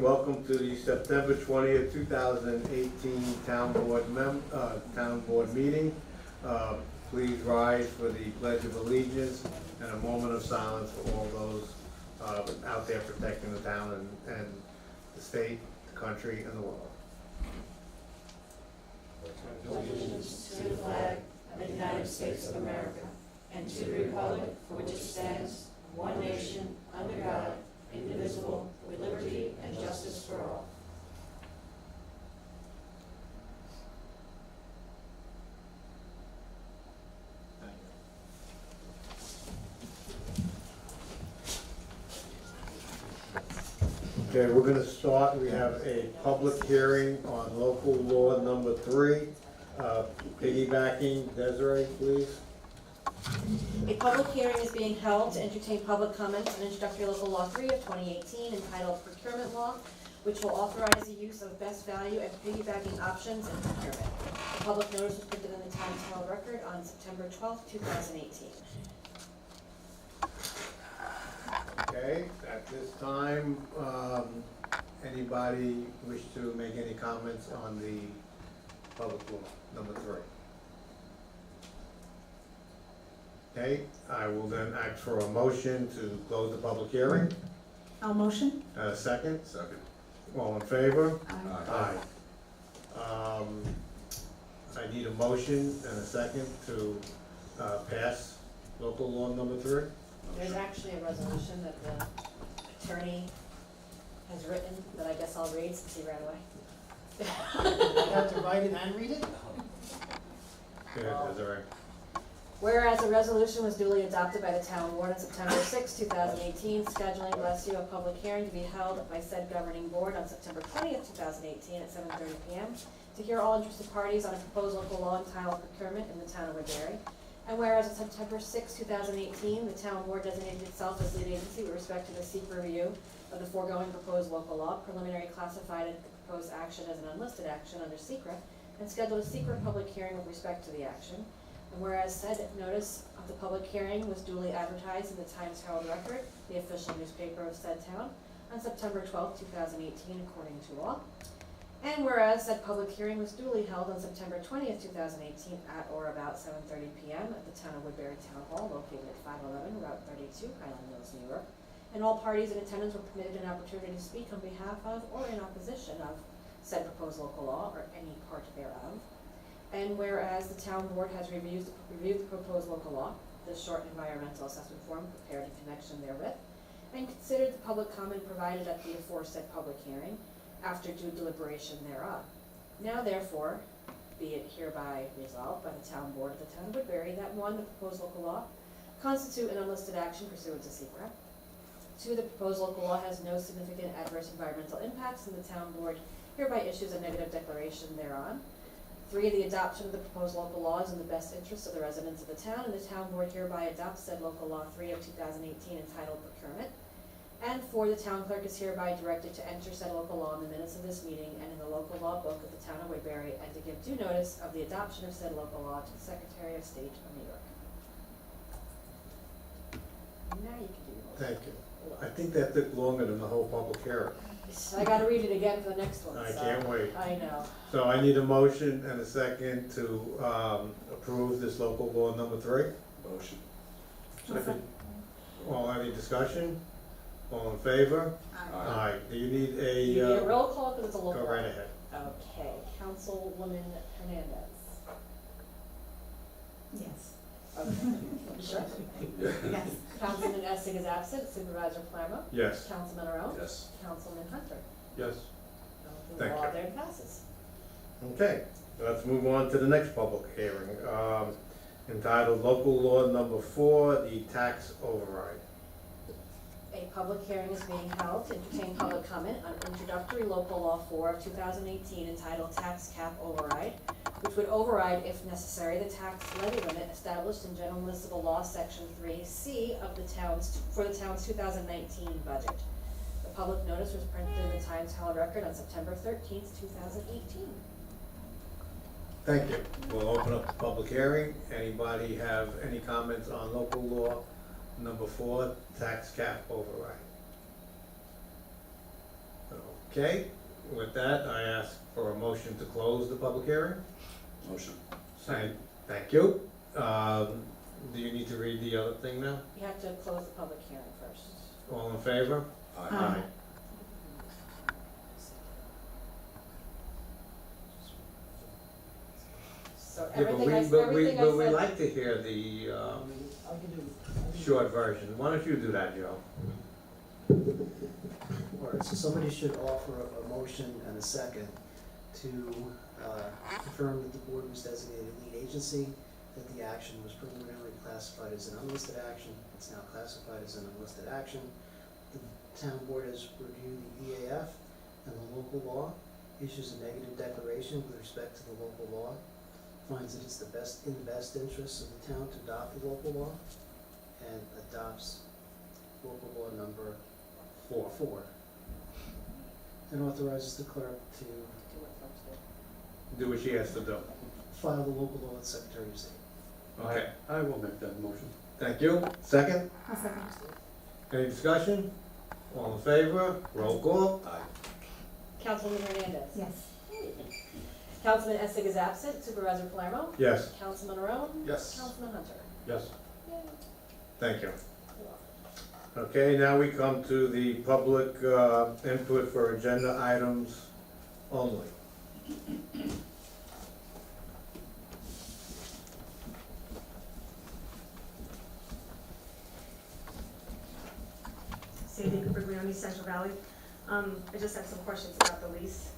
Welcome to the September 20th, 2018 Town Board meeting. Please rise for the Pledge of Allegiance and a moment of silence for all those out there protecting the town and the state, the country, and the world. Allegiance to the flag of the United States of America and to the republic for which it stands, one nation, under God, indivisible, with liberty and justice for all. Okay, we're going to start. We have a public hearing on local law number 3. Piggybacking, Desiree, please. A public hearing is being held to entertain public comments on introductory local law 3 of 2018 entitled Procurement Law, which will authorize the use of best value and piggybacking options in procurement. The public notice was printed in the Times Herald Record on September 12, 2018. Okay, at this time, anybody wish to make any comments on the public law number 3? Okay, I will then ask for a motion to close the public hearing. I'll motion. Second? Second. All in favor? Aye. Aye. I need a motion and a second to pass local law number 3. There's actually a resolution that the attorney has written that I guess I'll read since he ran away. I have to write it and read it? Good, Desiree. Whereas a resolution was duly adopted by the town board on September 6, 2018, scheduling, bless you, a public hearing to be held by said governing board on September 20th, 2018 at 7:30 p.m. to hear all interested parties on a proposed local law entitled Procurement in the town of Woodbury. And whereas on September 6, 2018, the town board designated itself as lead agency with respect to the secret review of the foregoing proposed local law, preliminary classified the proposed action as an unlisted action under secret, and scheduled a secret public hearing with respect to the action. And whereas said notice of the public hearing was duly advertised in the Times Herald Record, the official newspaper of said town, on September 12, 2018, according to law. And whereas said public hearing was duly held on September 20th, 2018 at or about 7:30 p.m. at the town of Woodbury Town Hall, located at 511 Route 32, Highland Mills, New York, and all parties in attendance were permitted an opportunity to speak on behalf of or in opposition of said proposed local law or any part thereof. And whereas the town board has reviewed the proposed local law, the short environmental assessment form prepared in connection therewith, and considered the public comment provided at the aforesaid public hearing after due deliberation thereof. Now therefore, be it hereby resolved by the town board of the town of Woodbury that 1, the proposed local law constitute an unlisted action pursuant to secret. 2, the proposed local law has no significant adverse environmental impacts, and the town board hereby issues a negative declaration thereon. 3, the adoption of the proposed local law is in the best interest of the residents of the town, and the town board hereby adopts said local law 3 of 2018 entitled Procurement. And 4, the town clerk is hereby directed to enter said local law in the minutes of this meeting and in the local law book of the town of Woodbury, and to give due notice of the adoption of said local law to the Secretary of State of New York. Now you can do your motion. Thank you. I think that took longer than the whole public hearing. I gotta read it again for the next one. I so- can't wait. I know. So I need a motion and a second to approve this local law number 3. Motion. Second. All, any discussion? All in favor? Aye. Do you need Do you need a a, roll call because it's a local? go right ahead. Okay, Councilwoman Hernandez. Yes. Okay. Sure. Yes. Councilman Essing is absent, Supervisor Palermo, Yes. Councilman Arone, Yes. Councilman Hunter. Yes. The Thank law you. there passes. Okay, let's move on to the next public hearing, entitled Local Law Number 4, the Tax Override. A public hearing is being held to entertain public comment on introductory local law 4 of 2018 entitled Tax Cap Override, which would override, if necessary, the tax levy limit established in General Municipal Law Section 3C of the town's 2019 budget. The public notice was printed in the Times Herald Record on September 13th, 2018. Thank you. We'll open up the public hearing. Anybody have any comments on local law number 4, tax cap override? Okay, with that, I ask for a motion to close the public hearing. Motion. Thank you. Do you need to read the other thing now? You have to close the public hearing first. All in favor? Aye. So Yeah, everything I, but we everything I said. like to hear the, I can do. short version. Why don't you do that, Joe? All right, so somebody should offer a motion and a second to confirm that the board was designated lead agency, that the action was preliminarily classified as an unlisted action, it's now classified as an unlisted action. The town board has reviewed the EAF and the local law, issues a negative declaration with respect to the local law, finds that it's in the best interest of the town to adopt the local law, and adopts local law number 4, and authorizes the clerk to Do what she has to do. file the local law with the Secretary of State. Okay, I will make that motion. thank you. Second? I'll second. Any discussion? All in favor? Roll call. Aye. Councilman Hernandez. Yes. Councilman Essig is absent. Supervisor Palermo. Yes. Councilman Arone. Yes. Councilman Hunter. Yes. Thank you. Okay, now we come to the public input for agenda items only. Sandy Capriglione, Central Valley. I just have some questions about the lease.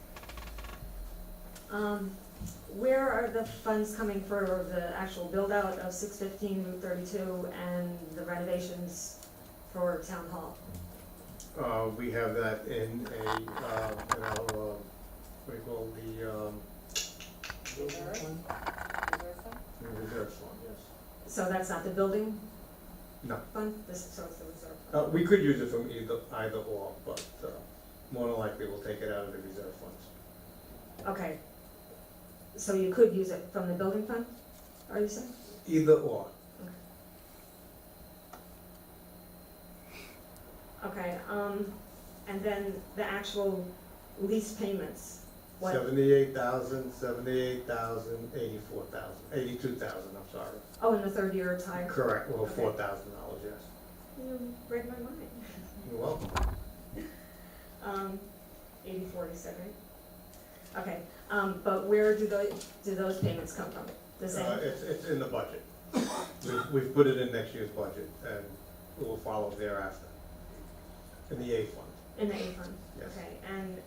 Where are the funds coming for the actual build-out of 615 Route 32 and the renovations for Town Hall? We have that in a, what do you call the, Reserve fund? reserve fund, yes. So that's not the building No. fund? So it's the reserve fund? We could use it from either or, but more than likely we'll take it out of the reserve funds. Okay. So you could use it from the building fund, are you saying? Either or. Okay, and then the actual lease payments, what? 78,000, 82,000, I'm sorry. Oh, in the third year it's higher? Correct, well, Okay. $4,000, yes. You read my mind. You're welcome. 84, you said, right? Okay, but where do those payments come from? The same? It's in the budget. We've put it in next year's budget, and it will follow thereafter. In the A fund, In the A fund? yes. Okay, and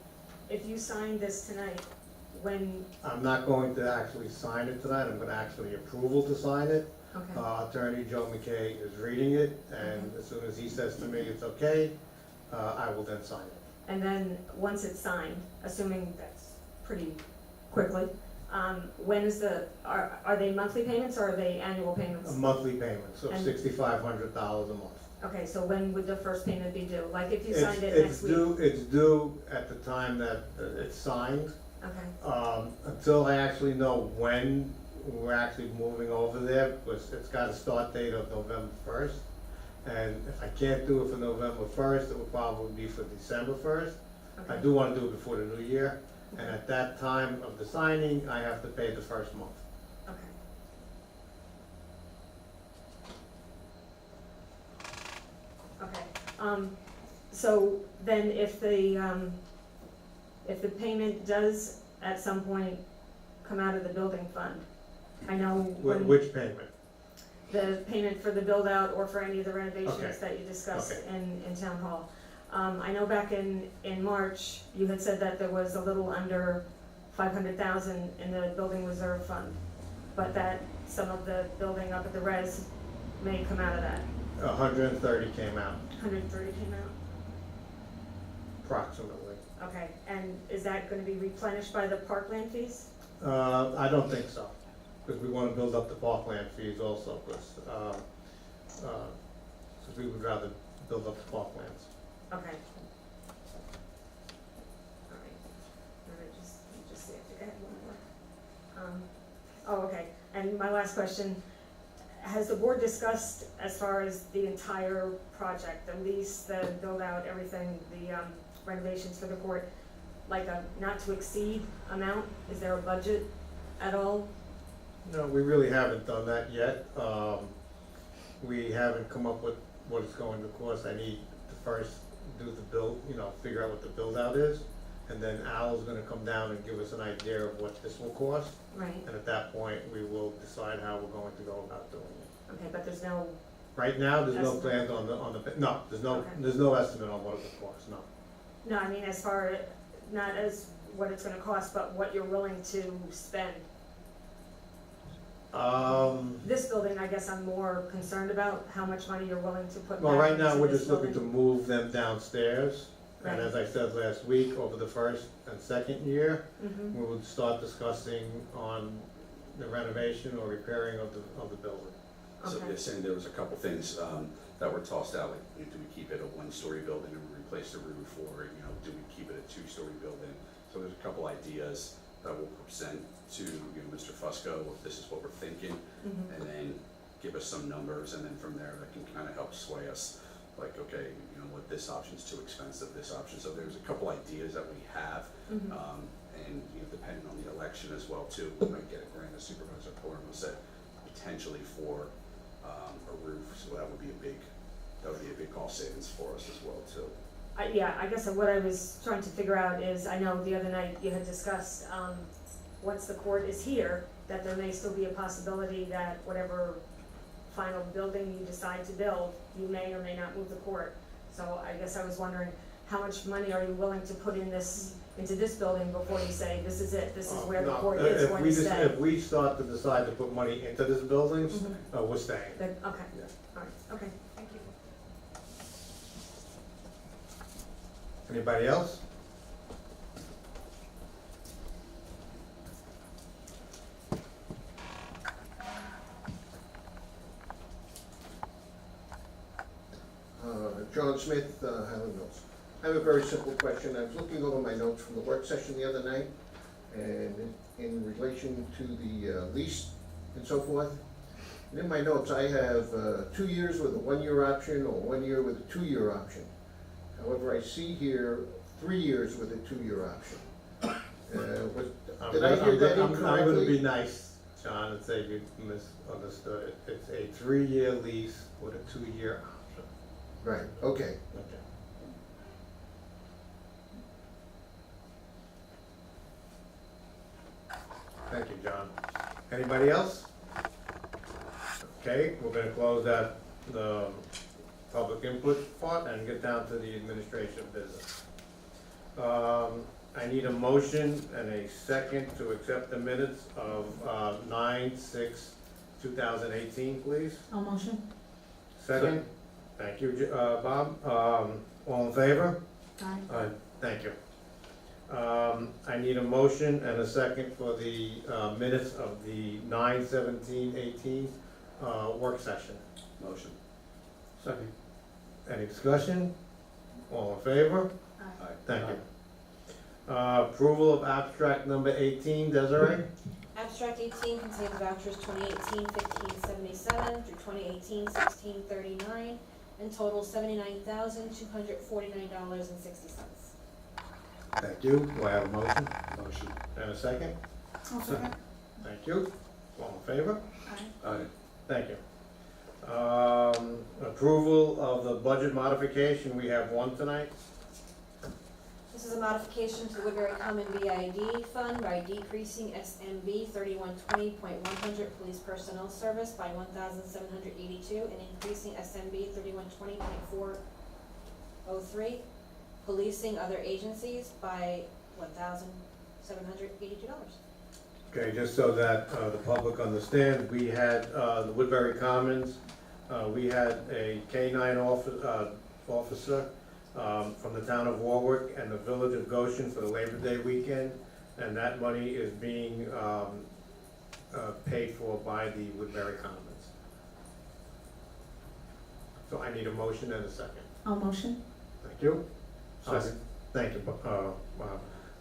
if you sign this tonight, when, I'm not going to actually sign it tonight, I'm gonna actually approval to sign it. okay, Attorney Joe McKay is reading it, and as soon as he says to me it's okay, I will then sign it. and then, once it's signed, assuming that's pretty quickly, when is are they monthly payments or are they annual payments? A monthly payment, so And- $6,500 a month. Okay, so when would the first payment be due? Like if you It's- signed it it's next week? It's due at the time that it's signed. Okay, Until I actually know when we're actually moving over there, because it's got a start date of November 1st. And if I can't do it for November 1st, it will probably be for December 1st. I okay, do want to do it before the new year, and at that time of the signing, I have to pay the first month. okay. Okay, so then if the payment does at some point come out of the building fund, I know when Which payment? the payment for the build out or for any of the Okay. renovations that you discussed Okay. in town hall. I know back in March, you had said that there was a little under 500,000 in the building reserve fund, but that some of the building up at the res may come out of that. 130 came out, 130 came out? approximately. Okay, and is that gonna be replenished by the parkland fees? I don't think so, because we want to build up the parkland fees also, because we would rather build up the parklands. Okay. All right, let me just see, I think I had one more. Oh, okay, and my last question, has the board discussed as far as the entire project, the lease, the build out, everything, the renovations for the court, like a not to exceed amount? Is there a budget at all? No, we really haven't done that yet. We haven't come up with what it's going to cost. I need to first do the build, figure out what the build out is. And then Al's gonna come down and give us an idea of what this will cost. Right, And at that point, we will decide how we're going to go about doing it. okay, but there's no, Right now, there's no Estimate. plans no, Okay. there's no estimate on what it will cost, no. no, I mean, as far, not as what it's gonna cost, but what you're willing to spend. This building, I guess I'm more concerned about, how much money you're willing to put back Well, right now, into we're this just looking to building. move them downstairs. And Right. as I said last week, over the first and second year, Mhm. we would start discussing on the renovation or repairing of the building. So Okay. you're saying there was a couple things that were tossed out, like, do we keep it a one-story building and replace the roof, or, do we keep it a two-story building? So there's a couple ideas that we'll present to, Mr. Fusco, if this is what we're thinking, Mhm. and then give us some numbers, and then from there, that can kind of help sway us, like, okay, what, this option's too expensive, this option, so there's a couple ideas that we have, Mhm. and, depending on the election as well, too, we might get a grant, as Supervisor Porter said, potentially for, a roof, so that would be a big cost savings for us as well, too. Yeah, I guess what I was trying to figure out is, I know the other night you had discussed, once the court is here, that there may still be a possibility that whatever final building you decide to build, you may or may not move the court. So I guess I was wondering, how much money are you willing to put into this building before you say, this is it, this is where the No, court is if going we to just- stay? If we start to decide to put money into this building, Mhm. we're staying. Okay, all Yeah. right, okay, thank you. Anybody else? John Smith, Highland Mills. I have a very simple question. I was looking over my notes from the work session the other night, and in relation to the lease and so forth. And in my notes, I have 2 years with a 1-year option, or 1 year with a 2-year option. However, I see here 3 years with a 2-year option. Did I hear that I'm gonna be incorrectly? nice, John, and say you misunderstood it. It's a 3-year lease with a 2-year option. Right, okay. Okay. Thank you, John. Anybody else? Okay, we're gonna close that, the public input part and get down to the administration business. I need a motion and a second to accept the minutes of 9/6/2018, please. I'll motion. Second? Thank you, Bob. All in favor? Aye. Thank you. I need a motion and a second for the minutes of the 9/17/18 work session. Motion. Second. Any discussion? All in favor? Aye. Thank you. Approval of abstract number 18, Desiree? Abstract 18 contains vouchers 2018-1577 through 2018-1639, and total $79,249.60. Thank you. Do I have a motion Motion. and a second? I'll second. Thank you. All in favor? Aye. Thank you. Approval of the budget modification, we have one tonight. This is a modification to the Woodbury Common BID Fund by decreasing SMB 3120.100 Police Personnel Service by 1,782 and increasing SMB 3120.403 Policing Other Agencies by $1,782. Okay, just so that the public understands, we had the Woodbury Commons, we had a K-9 officer from the town of Warwick and the village of Goshen for the Labor Day weekend, and that money is being paid for by the Woodbury Commons. So I need a motion and a second. I'll motion. Thank you. Second. Thank you, Bob.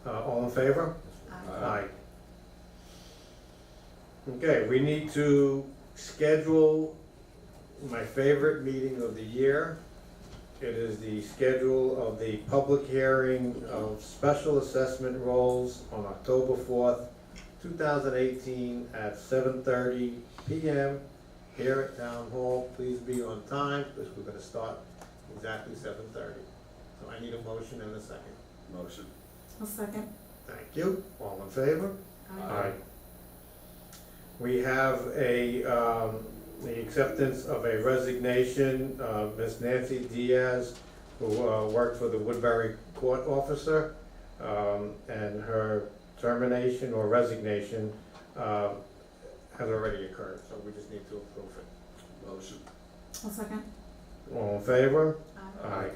All in favor? Aye. Okay, we need to schedule my favorite meeting of the year, It is the schedule of the public hearing of special assessment rolls on October 4th, 2018 at 7:30 PM here at Town Hall. Please be on time because we're gonna start exactly 7:30. So I need a motion and a second. Motion. I'll second. Thank you. All in favor? Aye. We have the acceptance of a resignation, Miss Nancy Diaz, who worked for the Woodbury court officer, and her termination or resignation has already occurred, so we just need to approve it. Motion. I'll second. All in favor? Aye. Aye.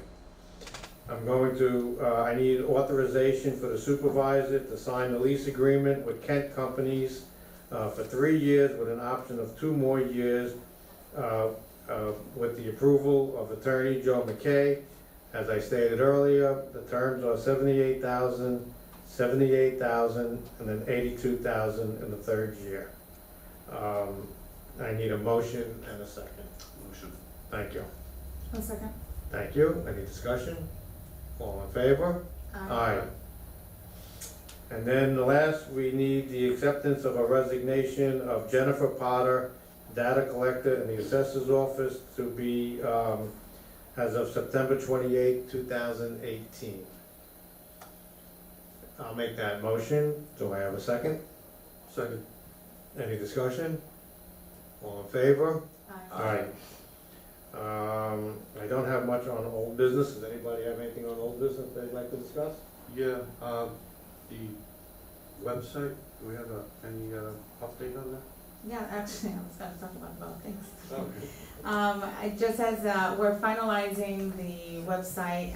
I'm going to, I need authorization for the supervisor to sign the lease agreement with Kent Companies for 3 years with an option of 2 more years with the approval of Attorney Joe McKay. As I stated earlier, the terms are $78,000, $78,000, and then $82,000 in the 3rd year. I need a motion and a second. Motion. Thank you. I'll second. Thank you. Any discussion? All in favor? Aye. And then the last, we need the acceptance of a resignation of Jennifer Potter, data collector in the assessor's office, to be, as of September 28, 2018. I'll make that motion. Do I have a second? Second. Any discussion? All in favor? Aye. I don't have much on old business. Does anybody have anything on old business they'd like to discuss? Yeah, the website, do we have any update on that? Yeah, actually, I was gonna talk about both things. Okay. It just as, we're finalizing the website,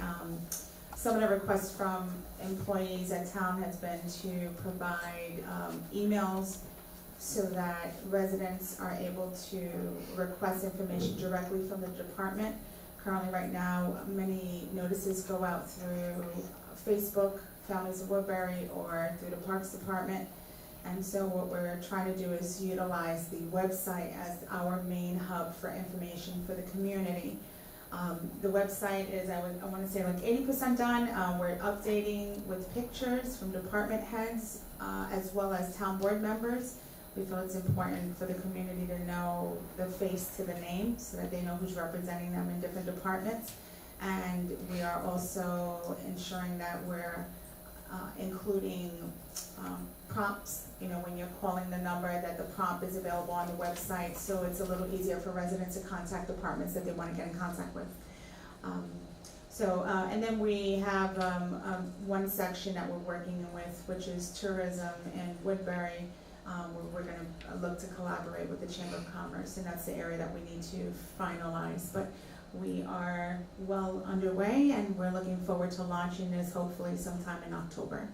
some of the requests from employees at town has been to provide, emails so that residents are able to request information directly from the department. Currently, right now, many notices go out through Facebook, Families of Woodbury, or through the Parks Department. And so what we're trying to do is utilize the website as our main hub for information for the community. The website is, I wanna say like 80% done. We're updating with pictures from department heads, as well as town board members. We feel it's important for the community to know the face to the name so that they know who's representing them in different departments. And we are also ensuring that we're including prompts, you know, when you're calling the number, that the prompt is available on the website, so it's a little easier for residents to contact departments that they want to get in contact with. And then we have one section that we're working with, which is tourism in Woodbury. We're gonna look to collaborate with the Chamber of Commerce, and that's the area that we need to finalize. But we are well underway, and we're looking forward to launching this hopefully sometime in October.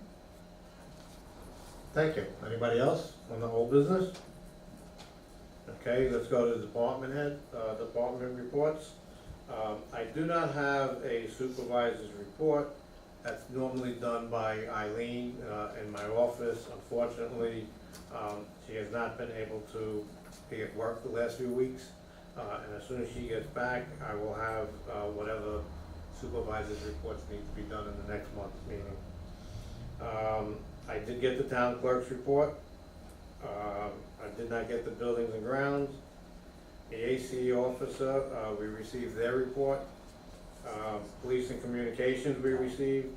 Thank you. Anybody else on the old business? Okay, let's go to department head, department reports. I do not have a supervisor's report. That's normally done by Eileen in my office. Unfortunately, she has not been able to be at work the last few weeks. And as soon as she gets back, I will have whatever supervisor's reports need to be done in the next month's meeting. I did get the town clerk's report. I did not get the buildings and grounds. The ACE officer, we received their report. Police and communications we received.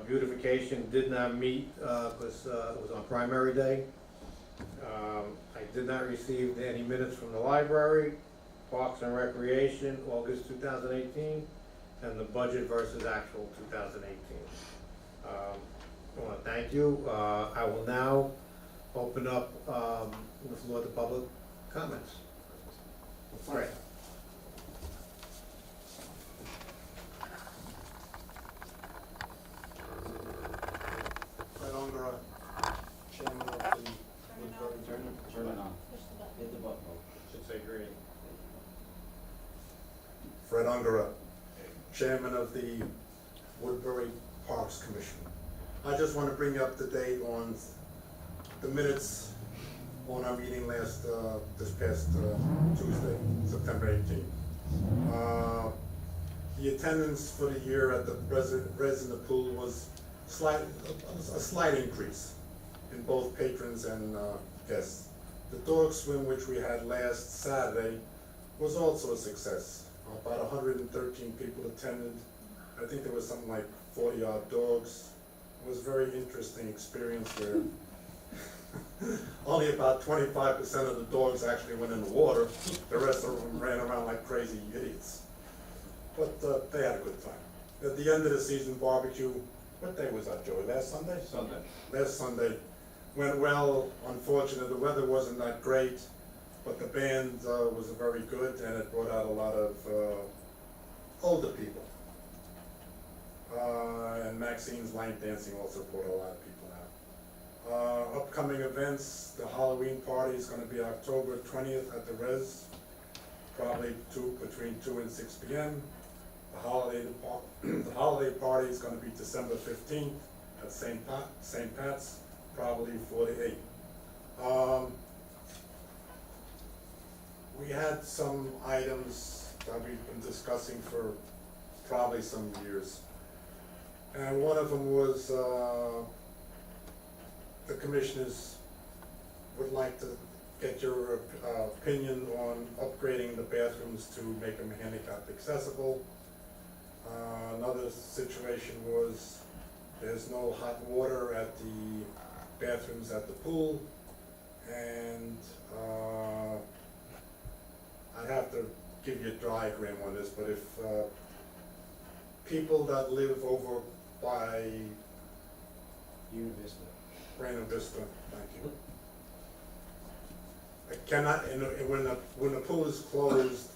Beautification did not meet because it was on primary day. I did not receive any minutes from the library. Parks and Recreation, August 2018, and the budget versus actual 2018. I want to thank you. I will now open up the floor to public comments. Right. Fred Ongara, chairman of the Woodbury. Turn it on. Hit the button. Should say green. Fred Ongara, chairman of the Woodbury Parks Commission. I just want to bring you up to date on the minutes on our meeting this past Tuesday, September 18th. The attendance for the year at the resident pool was a slight increase in both patrons and guests. The dog swim, which we had last Saturday, was also a success. About 113 people attended. I think there was something like 40-odd dogs. It was a very interesting experience where only about 25% of the dogs actually went in the water. The rest of them ran around like crazy idiots. But they had a good time. At the end of the season barbecue, what day was that, Joey? Last Sunday? Sunday. Last Sunday went well. Unfortunately, the weather wasn't that great, but the band was very good, and it brought out a lot of older people. And Maxine's line dancing also brought a lot of people out. Upcoming events, the Halloween party is going to be October 20th at the Res, probably between 2 and 6 p.m. The holiday party is going to be December 15th at St. Pat's, probably 4 to 8. We had some items that we've been discussing for probably some years. And one of them was the commissioners would like to get your opinion on upgrading the bathrooms to make them handicap accessible. Another situation was there's no hot water at the bathrooms at the pool, and I'd have to give you a diagram on this, but if people that live over by Buena Vista, thank you. I cannot, and when the pool is closed,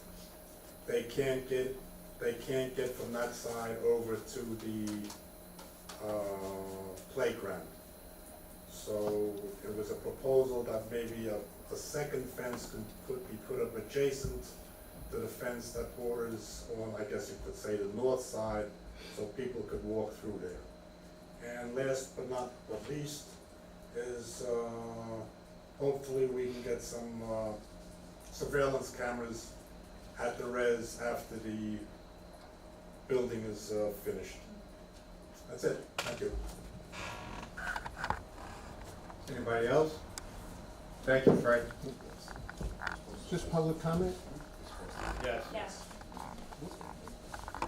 they can't get from that side over to the playground. So there was a proposal that maybe a second fence could be put up adjacent to the fence that borders on, I guess you could say, the north side, so people could walk through there. And last but not least is hopefully we can get some surveillance cameras at the Res after the building is finished. That's it. Thank you. Anybody else? Thank you, Frank. Is this public comment? Yes. Yes.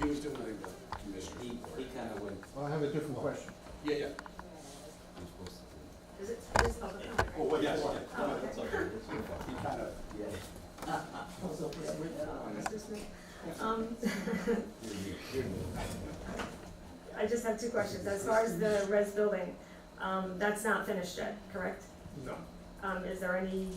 He was doing the commissioner. He kind of went, Oh, I have a different question. Yeah. he was supposed to. Is it public comment? Oh, well, yes, Oh, yeah. okay. That's okay. He kind of, Yeah. I just have two questions. As far as the res building, that's not finished yet, correct? No. Is there any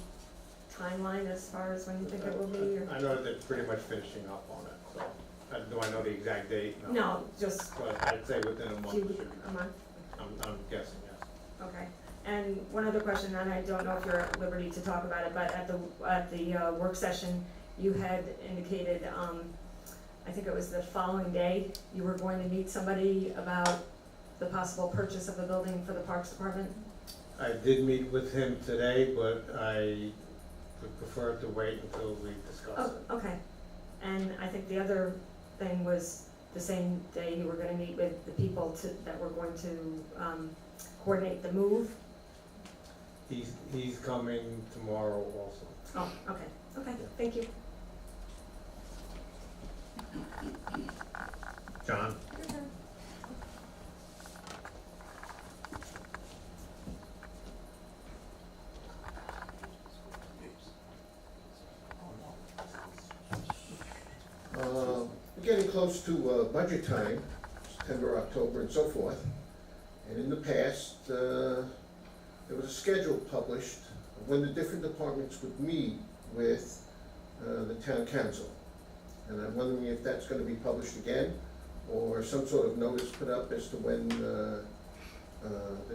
timeline as far as when you think it will be, or? I know that they're pretty much finishing up on it, so, do I know the exact date? No, just But I'd say within a month, few, it should be. a month, I'm guessing, yes. okay. And one other question, and I don't know if you're at liberty to talk about it, but at the work session, you had indicated, I think it was the following day, you were going to meet somebody about the possible purchase of a building for the Parks Department? I did meet with him today, but I would prefer to wait until we discuss Oh, it. okay. And I think the other thing was the same day you were gonna meet with the people that were going to, coordinate the move? He's coming tomorrow also. Oh, okay, okay, thank you. John? We're getting close to budget time, September, October, and so forth. And in the past, there was a schedule published of when the different departments would meet with the town council. And I'm wondering if that's gonna be published again, or some sort of notice put up as to when the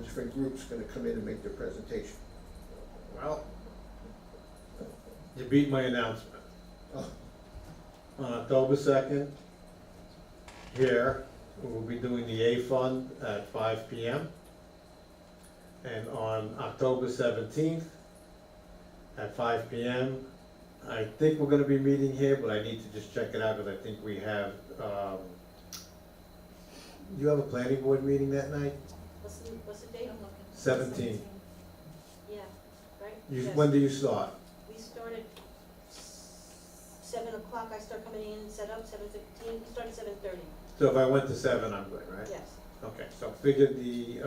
different groups gonna come in and make their presentation. Well, you beat my announcement. Oh. On October 2nd, here, we'll be doing the A Fund at 5 p.m. And on October 17th, at 5 p.m., I think we're gonna be meeting here, but I need to just check it out, because I think we have, you have a planning board meeting that night? What's the date? 17. Yeah, right? You, Yes. when do you start? We started 7 o'clock, I start coming in, set up, 7:15, we started 7:30, So if I went to 7, I'm good, right? yes. Okay, so figure the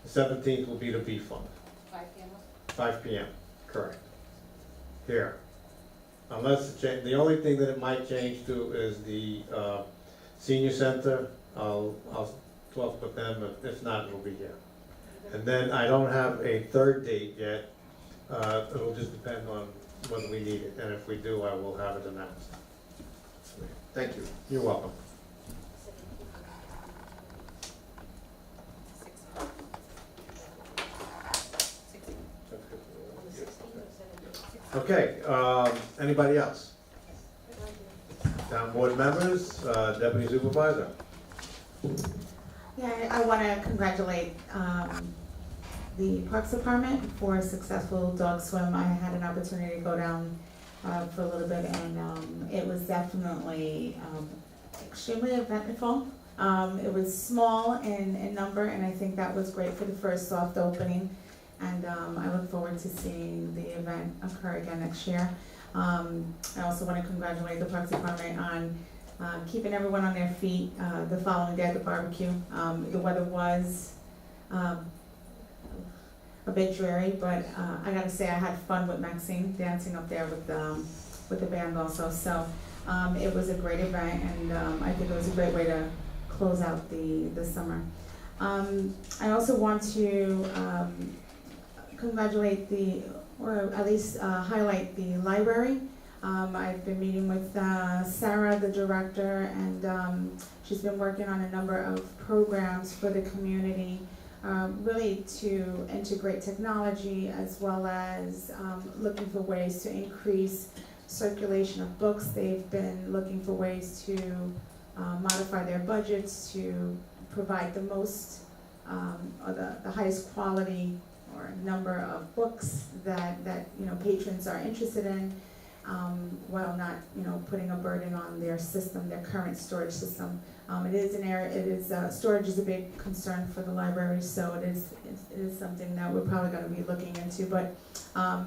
17th will be the B fund, 5 p.m. 5 p.m., correct. Here. Unless, the only thing that it might change to is the senior center. I'll talk with them, but if not, it'll be here. And then I don't have a third date yet. It'll just depend on whether we need it, and if we do, I will have it announced. Thank you. You're welcome. On the 16th or 17th? Okay, anybody else? Town board members, deputy supervisor. Yeah, I want to congratulate the Parks Department for a successful dog swim. I had an opportunity to go down for a little bit, and it was definitely extremely eventful. It was small in number, and I think that was great for the first soft opening. And I look forward to seeing the event occur again next year. I also want to congratulate the Parks Department on keeping everyone on their feet the following day at the barbecue. The weather was a bit dreary, but I gotta say I had fun with Maxine dancing up there with the band also. So it was a great event, and I think it was a great way to close out the summer. I also want to congratulate or at least highlight the library. I've been meeting with Sarah, the director, and she's been working on a number of programs for the community, really to integrate technology, as well as looking for ways to increase circulation of books. They've been looking for ways to modify their budgets to provide the most or the highest quality or number of books that patrons are interested in, while not putting a burden on their system, their current storage system. It is an area. Storage is a big concern for the library, so it is something that we're probably going to be looking into. But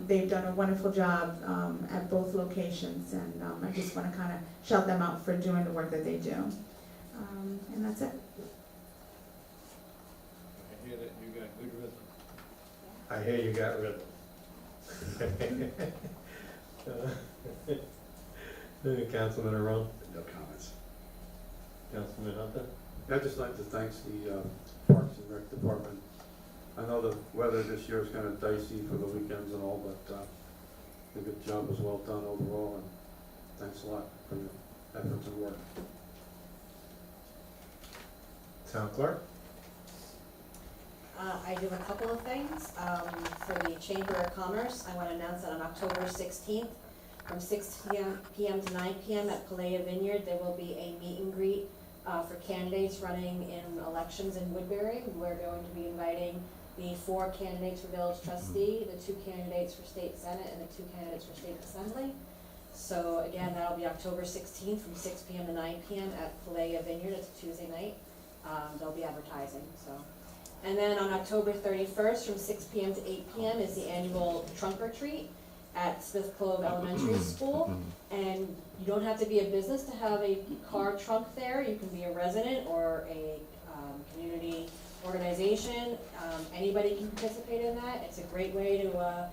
they've done a wonderful job at both locations, and I just want to kind of shout them out for doing the work that they do. And that's it. I hear that you got good rhythm. I hear you got rhythm. Councilman Arone? No comments. Councilman Hunter? I'd just like to thank the Parks and Rec Department. I know the weather this year is kind of dicey for the weekends and all, but the good job was well done overall, and thanks a lot for your efforts and work. Town clerk? I do a couple of things. For the Chamber of Commerce, I want to announce that on October 16th, from 6 p.m. to 9 p.m. at Palea Vineyard, there will be a meet and greet for candidates running in elections in Woodbury. We're going to be inviting the 4 candidates for village trustee, the 2 candidates for state senate, and the 2 candidates for state assembly. So again, that'll be October 16th from 6 p.m. to 9 p.m. at Palea Vineyard. It's a Tuesday night. They'll be advertising. And then on October 31st from 6 p.m. to 8 p.m. is the annual trunk or treat at Smith Clove Elementary School. And you don't have to be a business to have a car trunk there. You can be a resident or a community organization. Anybody can participate in that. It's a great way to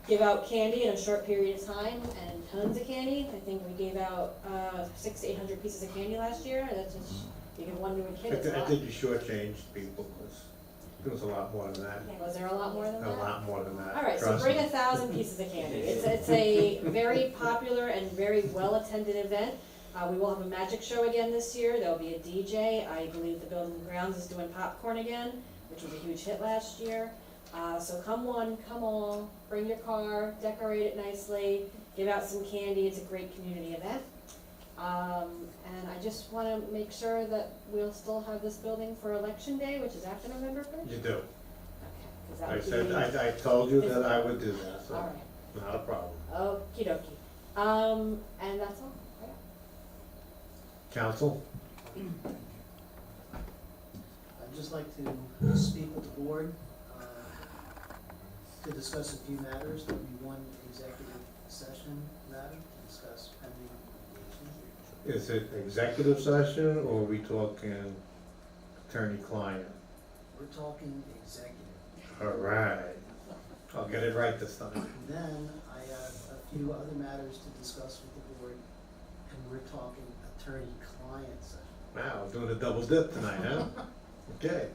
give out candy in a short period of time, and tons of candy. I think we gave out 600 to 800 pieces of candy last year. That's just, you give one to a kid, it's a I lot. think you shortchanged people, because there was a lot more than that. Was there a lot more than that? A lot more than that. All right, so Trust bring me. 1,000 pieces of candy. It's a very popular and very well-attended event. We will have a magic show again this year. There'll be a DJ. I believe the Building and Grounds is doing popcorn again, which was a huge hit last year. So come one, come all, bring your car, decorate it nicely, give out some candy. It's a great community event. And I just want to make sure that we'll still have this building for Election Day, which is after November 1st? You do. Okay, 'cause that I would said, be- I told you that I would do that, so All right. not a problem. Okey dokey. And that's all, right? Council? I'd just like to speak with the board, to discuss a few matters. There'll be one executive session matter to discuss pending litigation. Is it executive session or are we talking attorney-client? We're talking executive. All right. I'll get it right this time. And then I have a few other matters to discuss with the board, and we're talking attorney-client session. Wow, I'm doing a double dip tonight, huh? Okay.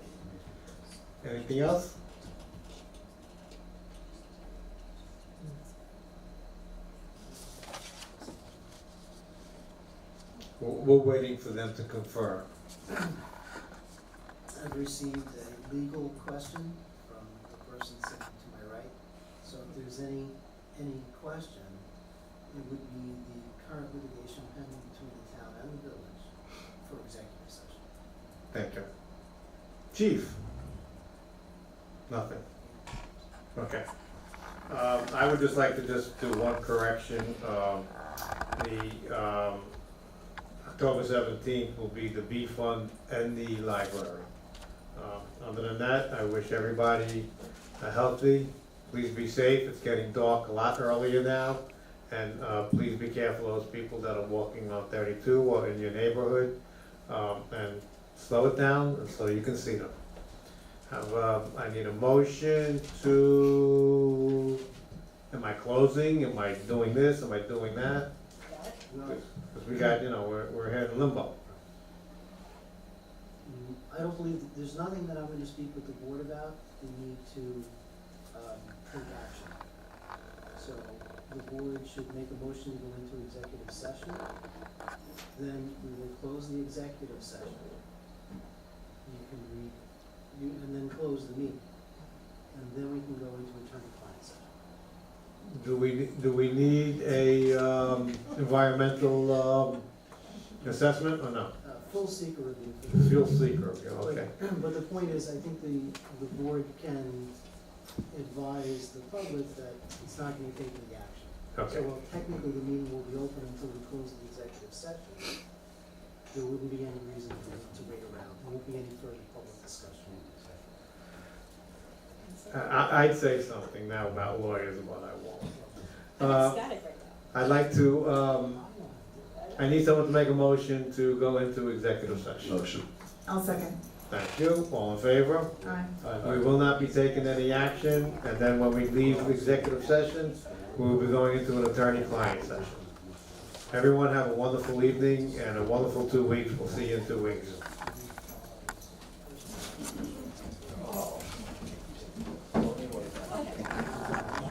Anything else? We're waiting for them to confirm. I've received a legal question from the person sitting to my right. So if there's any question, it would be the current litigation pending between the town and the village for executive session. Thank you. Chief? Nothing. Okay. I would just like to just do one correction. October 17th will be the B Fund and the library. Other than that, I wish everybody a healthy. Please be safe. It's getting dark a lot earlier now. And please be careful of those people that are walking on 32 or in your neighborhood. And slow it down so you can see them. I need a motion to, am I closing? Am I doing this? Am I doing that? Because we got, we're here in limbo. I don't believe, there's nothing that I'm gonna speak with the board about. We need to take action. So the board should make a motion to go into executive session. Then we will close the executive session. You can and then close the meeting. And then we can go into attorney-client session. Do we need a environmental assessment or no? Full seeker review. Fuel seeker, okay. But the point is, I think the board can advise the public that it's not gonna take any action. Okay. So while technically the meeting will be open until we close the executive session, there wouldn't be any reason for them to wait around. There won't be any further public discussion. I'd say something now about lawyers and what I want. I'm ecstatic right now. I'd like to, I need someone to make a motion to go into executive session. Motion. I'll second. Thank you, all in favor? Aye. We will not be taking any action, and then when we leave the executive session, we will be going into an attorney-client session. Everyone have a wonderful evening and a wonderful 2 weeks. We'll see you in 2 weeks.